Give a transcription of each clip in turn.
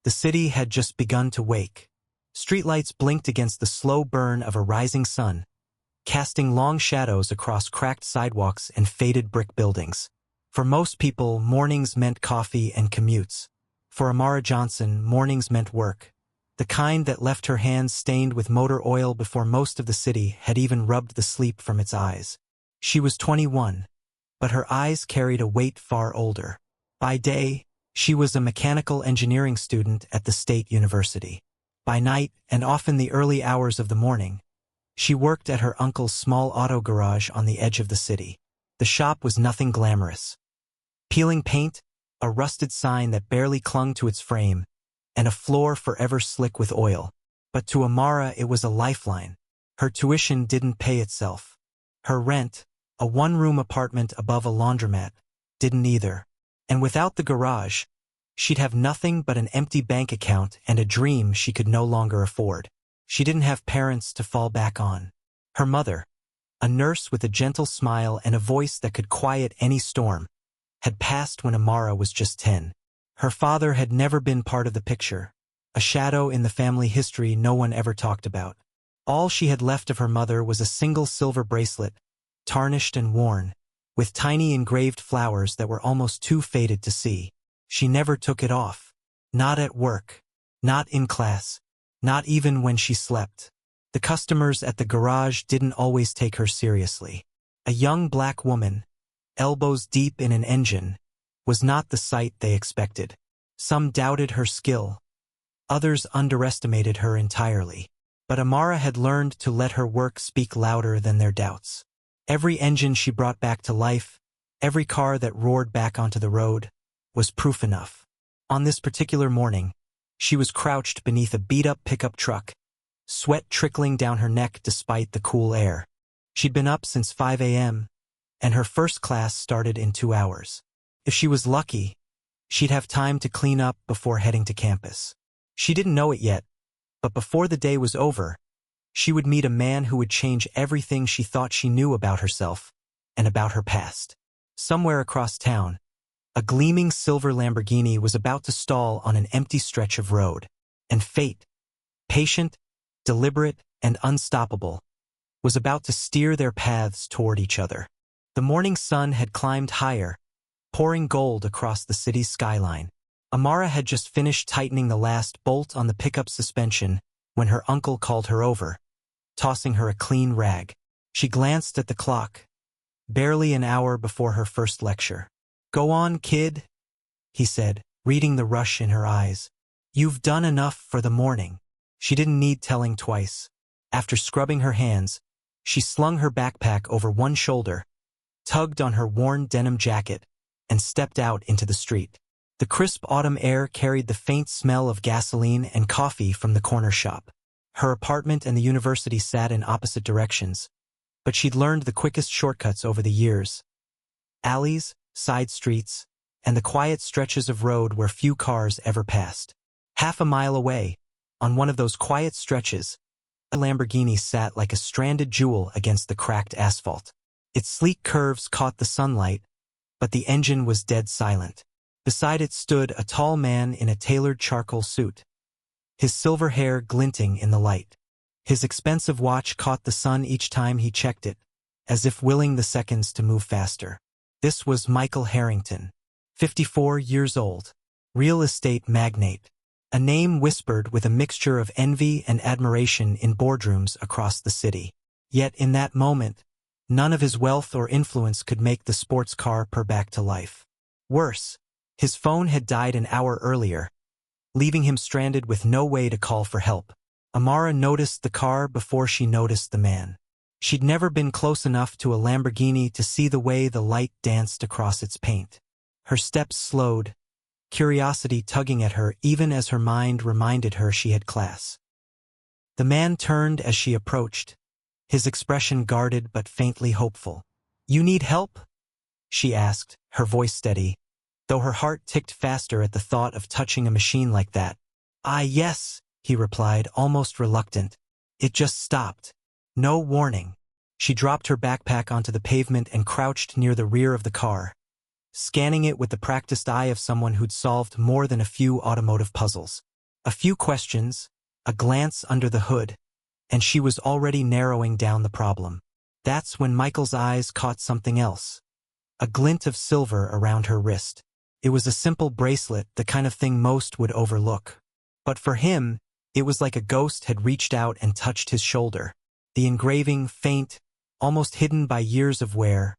The city had just begun to wake. Streetlights blinked against the slow burn of a rising sun, casting long shadows across cracked sidewalks and faded brick buildings. For most people, mornings meant coffee and commutes. For Amara Johnson, mornings meant work, the kind that left her hands stained with motor oil before most of the city had even rubbed the sleep from its eyes. She was 21, but her eyes carried a weight far older. By day, she was a mechanical engineering student at the state university. By night, and often the early hours of the morning, she worked at her uncle's small auto garage on the edge of the city. The shop was nothing glamorous. Peeling paint, a rusted sign that barely clung to its frame, and a floor forever slick with oil. But to Amara it was a lifeline. Her tuition didn't pay itself. Her rent, a one-room apartment above a laundromat, didn't either. And without the garage, she'd have nothing but an empty bank account and a dream she could no longer afford. She didn't have parents to fall back on. Her mother, a nurse with a gentle smile and a voice that could quiet any storm, had passed when Amara was just 10. Her father had never been part of the picture, a shadow in the family history no one ever talked about. All she had left of her mother was a single silver bracelet, tarnished and worn, with tiny engraved flowers that were almost too faded to see. She never took it off. Not at work. Not in class. Not even when she slept. The customers at the garage didn't always take her seriously. A young black woman, elbows deep in an engine, was not the sight they expected. Some doubted her skill. Others underestimated her entirely. But Amara had learned to let her work speak louder than their doubts. Every engine she brought back to life, every car that roared back onto the road, was proof enough. On this particular morning, she was crouched beneath a beat-up pickup truck, sweat trickling down her neck despite the cool air. She'd been up since 5 a.m., and her first class started in 2 hours. If she was lucky, she'd have time to clean up before heading to campus. She didn't know it yet, but before the day was over, she would meet a man who would change everything she thought she knew about herself and about her past. Somewhere across town, a gleaming silver Lamborghini was about to stall on an empty stretch of road, and fate, patient, deliberate, and unstoppable, was about to steer their paths toward each other. The morning sun had climbed higher, pouring gold across the city's skyline. Amara had just finished tightening the last bolt on the pickup suspension when her uncle called her over, tossing her a clean rag. She glanced at the clock, barely an hour before her first lecture. "Go on, kid," he said, reading the rush in her eyes. "You've done enough for the morning." She didn't need telling twice. After scrubbing her hands, she slung her backpack over one shoulder, tugged on her worn denim jacket, and stepped out into the street. The crisp autumn air carried the faint smell of gasoline and coffee from the corner shop. Her apartment and the university sat in opposite directions, but she'd learned the quickest shortcuts over the years. Alleys, side streets, and the quiet stretches of road where few cars ever passed. Half a mile away, on one of those quiet stretches, a Lamborghini sat like a stranded jewel against the cracked asphalt. Its sleek curves caught the sunlight, but the engine was dead silent. Beside it stood a tall man in a tailored charcoal suit, his silver hair glinting in the light. His expensive watch caught the sun each time he checked it, as if willing the seconds to move faster. This was Michael Harrington, 54 years old, real estate magnate, a name whispered with a mixture of envy and admiration in boardrooms across the city. Yet in that moment, none of his wealth or influence could make the sports car purr back to life. Worse, his phone had died an hour earlier, leaving him stranded with no way to call for help. Amara noticed the car before she noticed the man. She'd never been close enough to a Lamborghini to see the way the light danced across its paint. Her steps slowed, curiosity tugging at her even as her mind reminded her she had class. The man turned as she approached, his expression guarded but faintly hopeful. "You need help?" she asked, her voice steady, though her heart ticked faster at the thought of touching a machine like that. "Ah, yes," he replied, almost reluctant. It just stopped. No warning. She dropped her backpack onto the pavement and crouched near the rear of the car, scanning it with the practiced eye of someone who'd solved more than a few automotive puzzles. A few questions, a glance under the hood, and she was already narrowing down the problem. That's when Michael's eyes caught something else. A glint of silver around her wrist. It was a simple bracelet, the kind of thing most would overlook. But for him, it was like a ghost had reached out and touched his shoulder. The engraving, faint, almost hidden by years of wear,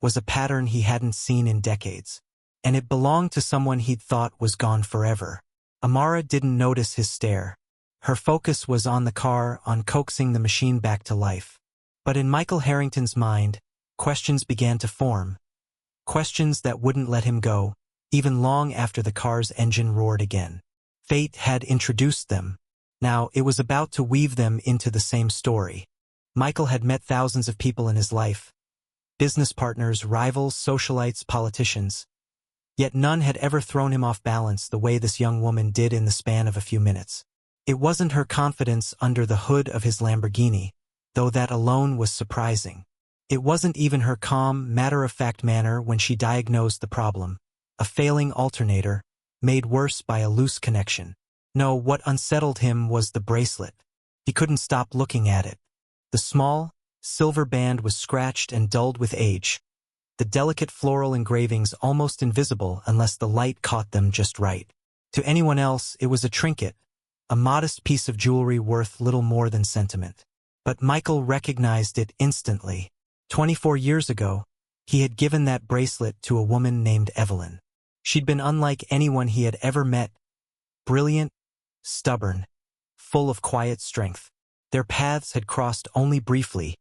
was a pattern he hadn't seen in decades. And it belonged to someone he'd thought was gone forever. Amara didn't notice his stare. Her focus was on the car, on coaxing the machine back to life. But in Michael Harrington's mind, questions began to form. Questions that wouldn't let him go, even long after the car's engine roared again. Fate had introduced them. Now it was about to weave them into the same story. Michael had met thousands of people in his life. Business partners, rivals, socialites, politicians. Yet none had ever thrown him off balance the way this young woman did in the span of a few minutes. It wasn't her confidence under the hood of his Lamborghini, though that alone was surprising. It wasn't even her calm, matter-of-fact manner when she diagnosed the problem, a failing alternator, made worse by a loose connection. No, what unsettled him was the bracelet. He couldn't stop looking at it. The small, silver band was scratched and dulled with age. The delicate floral engravings almost invisible unless the light caught them just right. To anyone else, it was a trinket, a modest piece of jewelry worth little more than sentiment. But Michael recognized it instantly. 24 years ago, he had given that bracelet to a woman named Evelyn. She'd been unlike anyone he had ever met. Brilliant, stubborn, full of quiet strength. Their paths had crossed only briefly,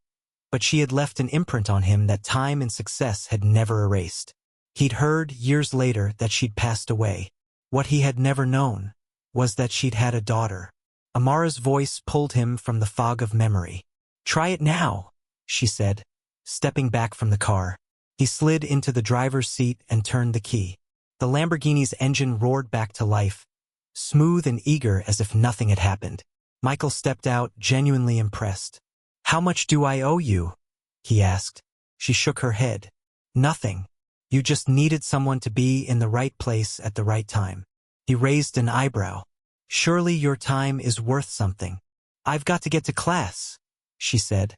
but she had left an imprint on him that time and success had never erased. He'd heard, years later, that she'd passed away. What he had never known was that she'd had a daughter. Amara's voice pulled him from the fog of memory. "Try it now," she said, stepping back from the car. He slid into the driver's seat and turned the key. The Lamborghini's engine roared back to life, smooth and eager as if nothing had happened. Michael stepped out, genuinely impressed. "How much do I owe you?" he asked. She shook her head. "Nothing. You just needed someone to be in the right place at the right time." He raised an eyebrow. "Surely your time is worth something." "I've got to get to class," she said,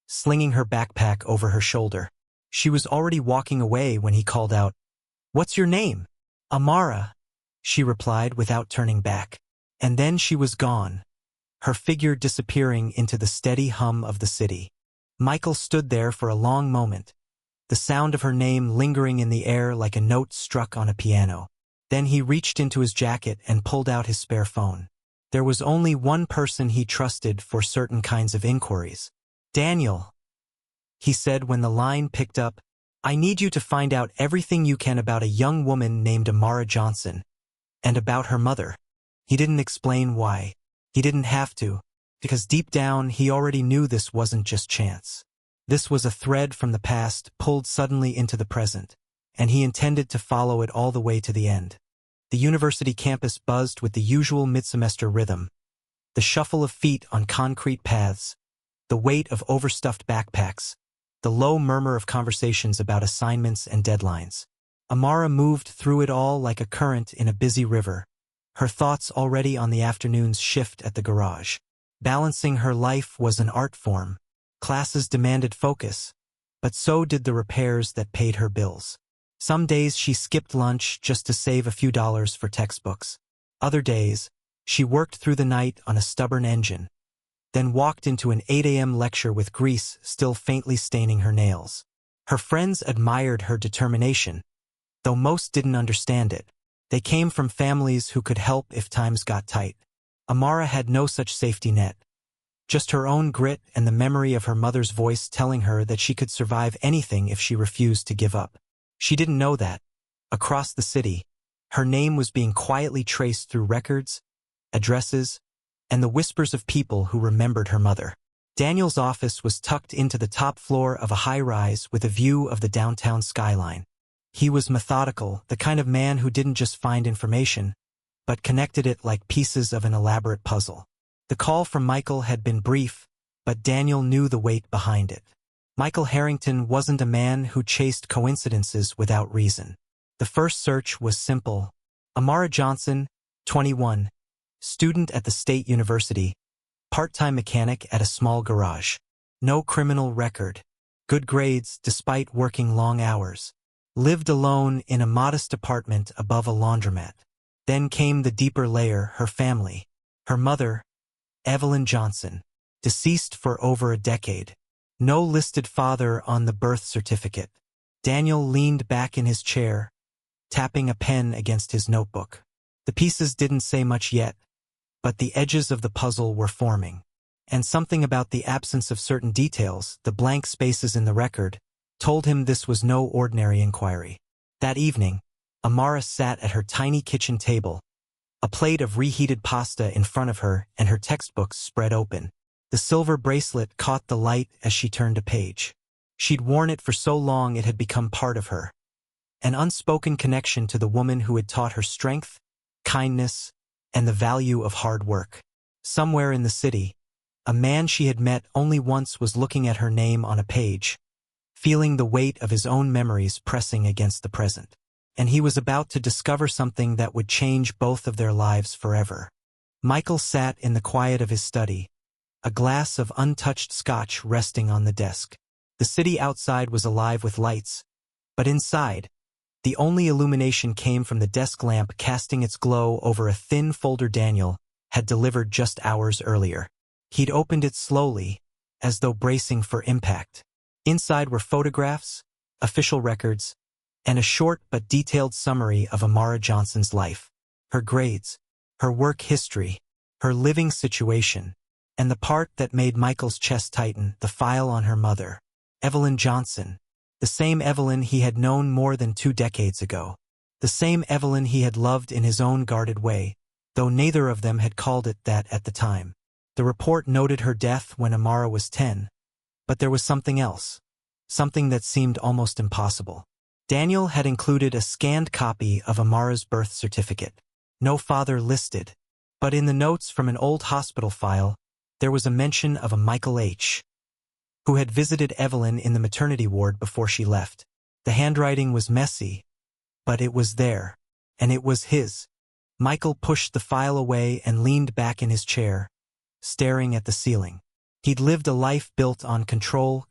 slinging her backpack over her shoulder. She was already walking away when he called out, "What's your name?" "Amara," she replied without turning back. And then she was gone, her figure disappearing into the steady hum of the city. Michael stood there for a long moment, the sound of her name lingering in the air like a note struck on a piano. Then he reached into his jacket and pulled out his spare phone. There was only one person he trusted for certain kinds of inquiries. "Daniel," he said when the line picked up, "I need you to find out everything you can about a young woman named Amara Johnson, and about her mother." He didn't explain why. He didn't have to, because deep down he already knew this wasn't just chance. This was a thread from the past pulled suddenly into the present, and he intended to follow it all the way to the end. The university campus buzzed with the usual mid-semester rhythm, the shuffle of feet on concrete paths, the weight of overstuffed backpacks, the low murmur of conversations about assignments and deadlines. Amara moved through it all like a current in a busy river, her thoughts already on the afternoon's shift at the garage. Balancing her life was an art form. Classes demanded focus, but so did the repairs that paid her bills. Some days she skipped lunch just to save a few dollars for textbooks. Other days, she worked through the night on a stubborn engine, then walked into an 8 a.m. lecture with grease still faintly staining her nails. Her friends admired her determination, though most didn't understand it. They came from families who could help if times got tight. Amara had no such safety net. Just her own grit and the memory of her mother's voice telling her that she could survive anything if she refused to give up. She didn't know that, across the city, her name was being quietly traced through records, addresses, and the whispers of people who remembered her mother. Daniel's office was tucked into the top floor of a high-rise with a view of the downtown skyline. He was methodical, the kind of man who didn't just find information, but connected it like pieces of an elaborate puzzle. The call from Michael had been brief, but Daniel knew the weight behind it. Michael Harrington wasn't a man who chased coincidences without reason. The first search was simple. Amara Johnson, 21, student at the state university, part-time mechanic at a small garage. No criminal record. Good grades despite working long hours. Lived alone in a modest apartment above a laundromat. Then came the deeper layer, her family. Her mother, Evelyn Johnson, deceased for over a decade. No listed father on the birth certificate. Daniel leaned back in his chair, tapping a pen against his notebook. The pieces didn't say much yet, but the edges of the puzzle were forming. And something about the absence of certain details, the blank spaces in the record, told him this was no ordinary inquiry. That evening, Amara sat at her tiny kitchen table, a plate of reheated pasta in front of her and her textbooks spread open. The silver bracelet caught the light as she turned a page. She'd worn it for so long it had become part of her. An unspoken connection to the woman who had taught her strength, kindness, and the value of hard work. Somewhere in the city, a man she had met only once was looking at her name on a page, feeling the weight of his own memories pressing against the present. And he was about to discover something that would change both of their lives forever. Michael sat in the quiet of his study, a glass of untouched scotch resting on the desk. The city outside was alive with lights, but inside, the only illumination came from the desk lamp casting its glow over a thin folder Daniel had delivered just hours earlier. He'd opened it slowly, as though bracing for impact. Inside were photographs, official records, and a short but detailed summary of Amara Johnson's life. Her grades, her work history, her living situation, and the part that made Michael's chest tighten, the file on her mother, Evelyn Johnson, the same Evelyn he had known more than 2 decades ago. The same Evelyn he had loved in his own guarded way, though neither of them had called it that at the time. The report noted her death when Amara was 10, but there was something else, something that seemed almost impossible. Daniel had included a scanned copy of Amara's birth certificate. No father listed, but in the notes from an old hospital file, there was a mention of a Michael H., who had visited Evelyn in the maternity ward before she left. The handwriting was messy, but it was there, and it was his. Michael pushed the file away and leaned back in his chair, staring at the ceiling. He'd lived a life built on control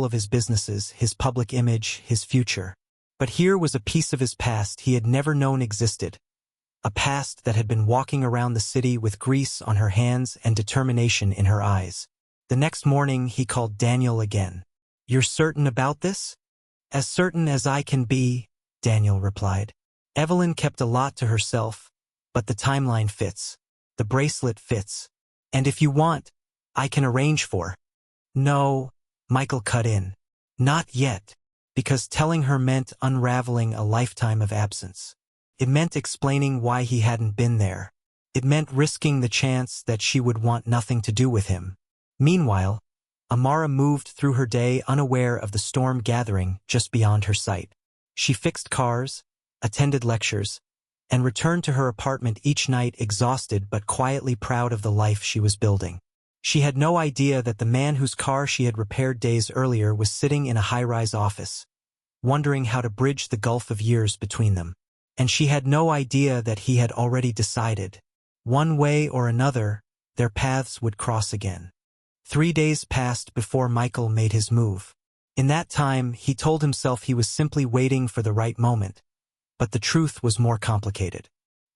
of his businesses, his public image, his future. But here was a piece of his past he had never known existed. A past that had been walking around the city with grease on her hands and determination in her eyes. The next morning he called Daniel again. "You're certain about this?" "As certain as I can be," Daniel replied. Evelyn kept a lot to herself, but the timeline fits. The bracelet fits. "And if you want, I can arrange for." "No," Michael cut in. "Not yet." Because telling her meant unraveling a lifetime of absence. It meant explaining why he hadn't been there. It meant risking the chance that she would want nothing to do with him. Meanwhile, Amara moved through her day unaware of the storm gathering just beyond her sight. She fixed cars, attended lectures, and returned to her apartment each night exhausted but quietly proud of the life she was building. She had no idea that the man whose car she had repaired days earlier was sitting in a high-rise office, wondering how to bridge the gulf of years between them. And she had no idea that he had already decided, one way or another, their paths would cross again. 3 days passed before Michael made his move. In that time, he told himself he was simply waiting for the right moment. But the truth was more complicated.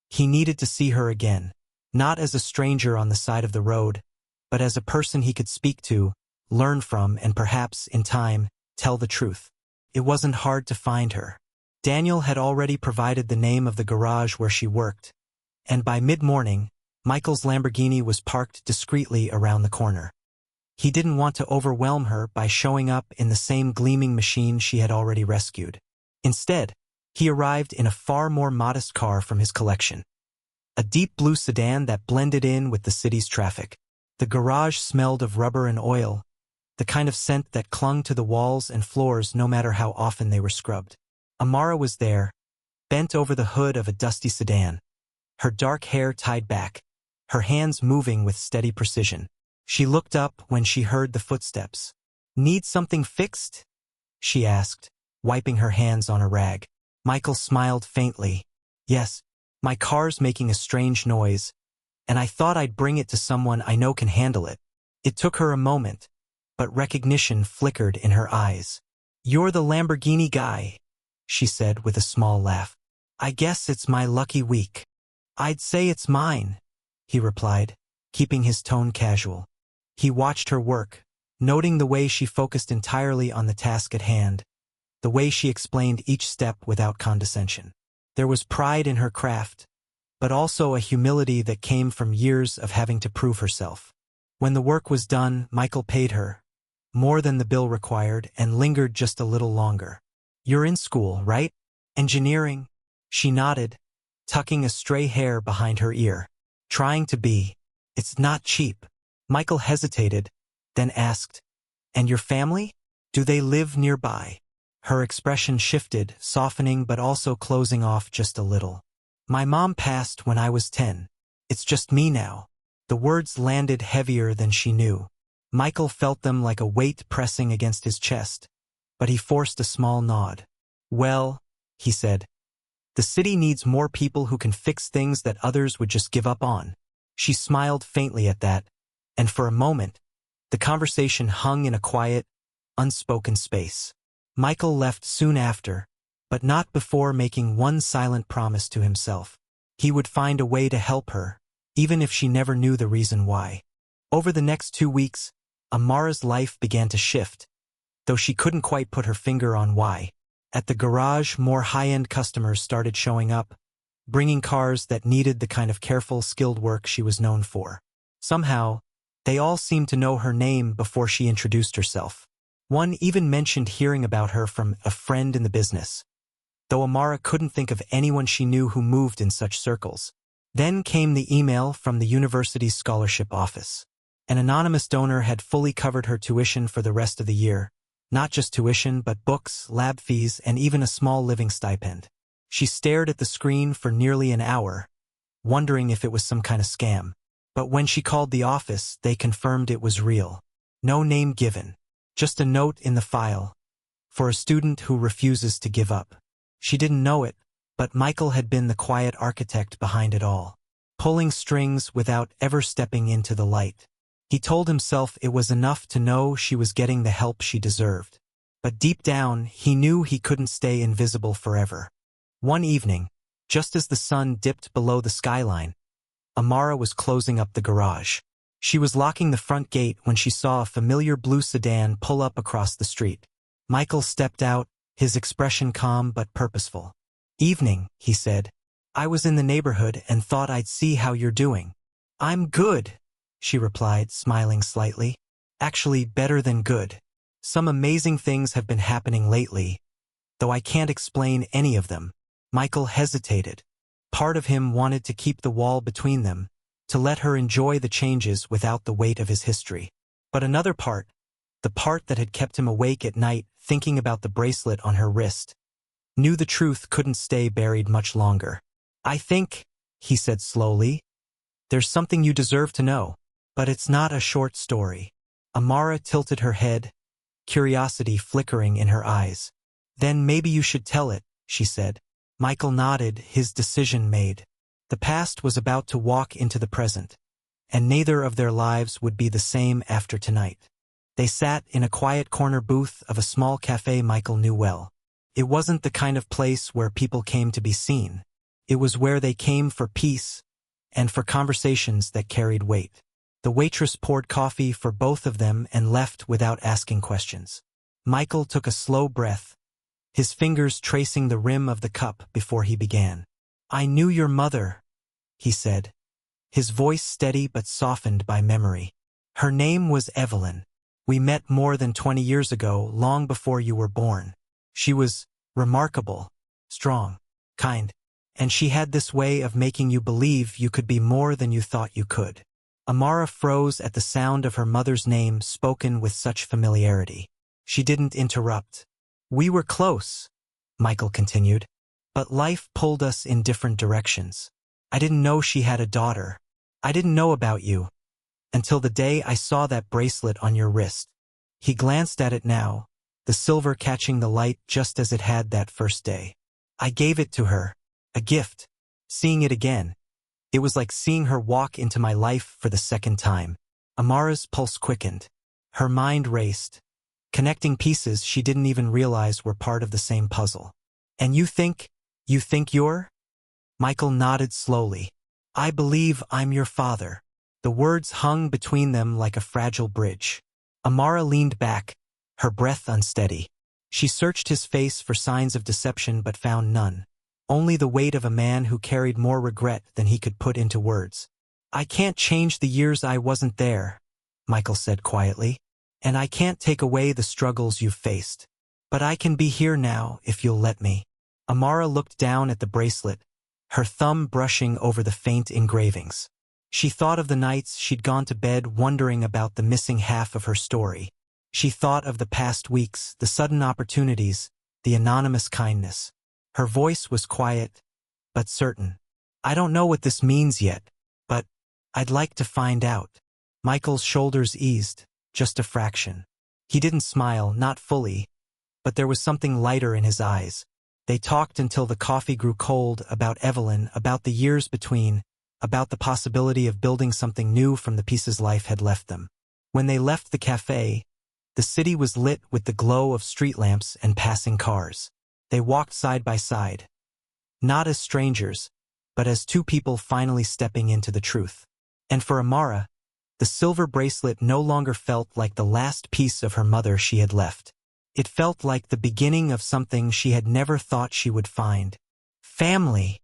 He needed to see her again, not as a stranger on the side of the road, but as a person he could speak to, learn from, and perhaps, in time, tell the truth. It wasn't hard to find her. Daniel had already provided the name of the garage where she worked, and by mid-morning, Michael's Lamborghini was parked discreetly around the corner. He didn't want to overwhelm her by showing up in the same gleaming machine she had already rescued. Instead, he arrived in a far more modest car from his collection. A deep blue sedan that blended in with the city's traffic. The garage smelled of rubber and oil, the kind of scent that clung to the walls and floors no matter how often they were scrubbed. Amara was there, bent over the hood of a dusty sedan, her dark hair tied back, her hands moving with steady precision. She looked up when she heard the footsteps. "Need something fixed?" she asked, wiping her hands on a rag. Michael smiled faintly. "Yes, my car's making a strange noise, and I thought I'd bring it to someone I know can handle it." It took her a moment, but recognition flickered in her eyes. "You're the Lamborghini guy," she said with a small laugh. "I guess it's my lucky week." "I'd say it's mine," he replied, keeping his tone casual. He watched her work, noting the way she focused entirely on the task at hand, the way she explained each step without condescension. There was pride in her craft, but also a humility that came from years of having to prove herself. When the work was done, Michael paid her, more than the bill required, and lingered just a little longer. "You're in school, right? Engineering?" She nodded, tucking a stray hair behind her ear. "Trying to be. It's not cheap." Michael hesitated, then asked, "And your family? Do they live nearby?" Her expression shifted, softening but also closing off just a little. "My mom passed when I was 10. It's just me now." The words landed heavier than she knew. Michael felt them like a weight pressing against his chest, but he forced a small nod. "Well," he said, "the city needs more people who can fix things that others would just give up on." She smiled faintly at that, and for a moment, the conversation hung in a quiet, unspoken space. Michael left soon after, but not before making one silent promise to himself. He would find a way to help her, even if she never knew the reason why. Over the next 2 weeks, Amara's life began to shift, though she couldn't quite put her finger on why. At the garage, more high-end customers started showing up, bringing cars that needed the kind of careful, skilled work she was known for. Somehow, they all seemed to know her name before she introduced herself. One even mentioned hearing about her from a friend in the business, though Amara couldn't think of anyone she knew who moved in such circles. Then came the email from the university's scholarship office. An anonymous donor had fully covered her tuition for the rest of the year, not just tuition but books, lab fees, and even a small living stipend. She stared at the screen for nearly an hour, wondering if it was some kind of scam. But when she called the office, they confirmed it was real. No name given, just a note in the file, for a student who refuses to give up. She didn't know it, but Michael had been the quiet architect behind it all, pulling strings without ever stepping into the light. He told himself it was enough to know she was getting the help she deserved. But deep down, he knew he couldn't stay invisible forever. One evening, just as the sun dipped below the skyline, Amara was closing up the garage. She was locking the front gate when she saw a familiar blue sedan pull up across the street. Michael stepped out, his expression calm but purposeful. "Evening," he said. "I was in the neighborhood and thought I'd see how you're doing." "I'm good," she replied, smiling slightly. "Actually, better than good. Some amazing things have been happening lately, though I can't explain any of them." Michael hesitated. Part of him wanted to keep the wall between them, to let her enjoy the changes without the weight of his history. But another part, the part that had kept him awake at night thinking about the bracelet on her wrist, knew the truth couldn't stay buried much longer. "I think," he said slowly, "there's something you deserve to know. But it's not a short story." Amara tilted her head, curiosity flickering in her eyes. "Then maybe you should tell it," she said. Michael nodded, his decision made. The past was about to walk into the present, and neither of their lives would be the same after tonight. They sat in a quiet corner booth of a small cafe Michael knew well. It wasn't the kind of place where people came to be seen. It was where they came for peace and for conversations that carried weight. The waitress poured coffee for both of them and left without asking questions. Michael took a slow breath, his fingers tracing the rim of the cup before he began. "I knew your mother," he said, his voice steady but softened by memory. "Her name was Evelyn. We met more than 20 years ago, long before you were born. She was remarkable, strong, kind, and she had this way of making you believe you could be more than you thought you could." Amara froze at the sound of her mother's name spoken with such familiarity. She didn't interrupt. "We were close," Michael continued, "but life pulled us in different directions. I didn't know she had a daughter. I didn't know about you until the day I saw that bracelet on your wrist." He glanced at it now, the silver catching the light just as it had that first day. "I gave it to her, a gift." Seeing it again, It was like seeing her walk into my life for the second time. Amara's pulse quickened. Her mind raced, connecting pieces she didn't even realize were part of the same puzzle. And you think you're? Michael nodded slowly. I believe I'm your father. The words hung between them like a fragile bridge. Amara leaned back, her breath unsteady. She searched his face for signs of deception but found none. Only the weight of a man who carried more regret than he could put into words. I can't change the years I wasn't there, Michael said quietly. And I can't take away the struggles you've faced. But I can be here now if you'll let me. Amara looked down at the bracelet, her thumb brushing over the faint engravings. She thought of the nights she'd gone to bed wondering about the missing half of her story. She thought of the past weeks, the sudden opportunities, the anonymous kindness. Her voice was quiet, but certain. I don't know what this means yet, but I'd like to find out. Michael's shoulders eased, just a fraction. He didn't smile, not fully, but there was something lighter in his eyes. They talked until the coffee grew cold, about Evelyn, about the years between, about the possibility of building something new from the pieces life had left them. When they left the cafe, the city was lit with the glow of street lamps and passing cars. They walked side by side, not as strangers, but as two people finally stepping into the truth. And for Amara, the silver bracelet no longer felt like the last piece of her mother she had left. It felt like the beginning of something she had never thought she would find. Family.